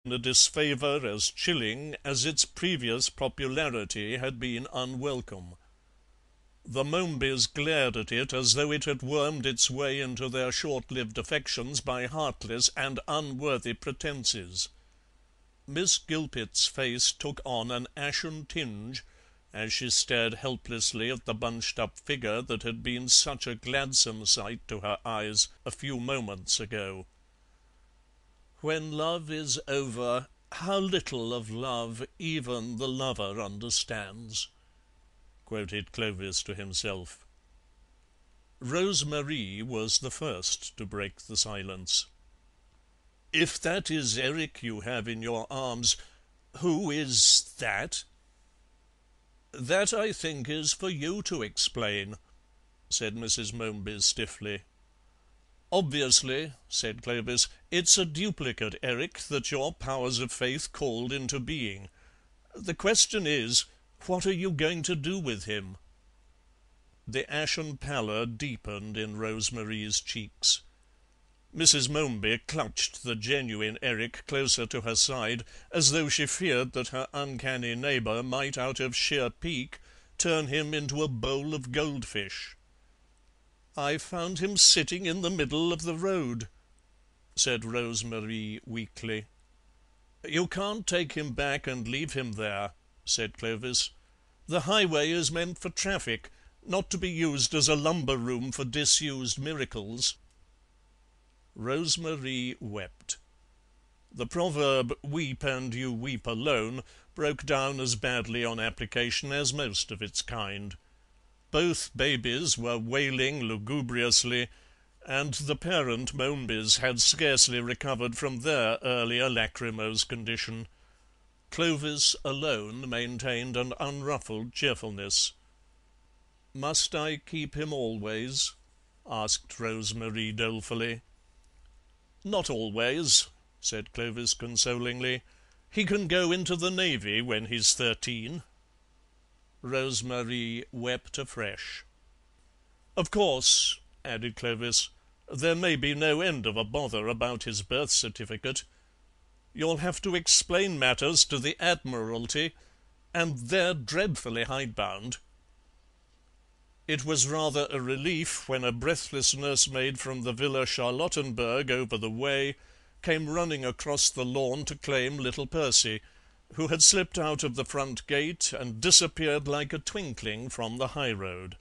a disfavour as chilling as its previous popularity had been unwelcome. The Momebys glared at it as though it had wormed its way into their short-lived affections by heartless and unworthy pretences. Miss Gilpet's face took on an ashen tinge as she stared helplessly at the bunched-up figure that had been such a gladsome sight to her eyes a few moments ago. "When love is over, how little of love even the lover understands," quoted Clovis to himself. Rose-Marie was the first to break the silence. "If that is Erik you have in your arms, who is that?" "That, I think, is for you to explain," said Mrs. Momeby stiffly. "Obviously," said Clovis, "it's a duplicate Erik that your powers of faith called into being. The question is, what are you going to do with him?" The ashen pallor deepened in Rose-Marie's cheeks. Mrs. Momeby clutched the genuine Erik closer to her side, as though she feared that her uncanny neighbour might out of sheer pique turn him into a bowl of goldfish. "I found him sitting in the middle of the road," said Rose-Marie weakly. "You can't take him back and leave him there," said Clovis. "The highway is meant for traffic, not to be used as a lumber room for disused miracles." Rose-Marie wept. The proverb "weep and you weep alone" broke down as badly on application as most of its kind. Both babies were wailing lugubriously, and the parent Momebys had scarcely recovered from their earlier lachrymose condition. Clovis alone maintained an unruffled cheerfulness. "Must I keep him always?" asked Rose-Marie dolefully. "Not always," said Clovis consolingly. "He can go into the Navy when he's 13." Rose-Marie wept afresh. "Of course," added Clovis, "there may be no end of a bother about his birth certificate. You'll have to explain matters to the Admiralty, and they're dreadfully hidebound." It was rather a relief when a breathless nursemaid from the Villa Charlottenburg over the way came running across the lawn to claim little Percy, who had slipped out of the front gate and disappeared like a twinkling from the high road.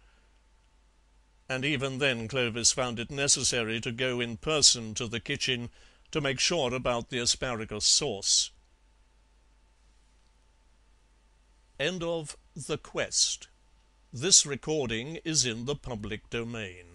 And even then Clovis found it necessary to go in person to the kitchen to make sure about the asparagus sauce. End of The Quest. This recording is in the public domain.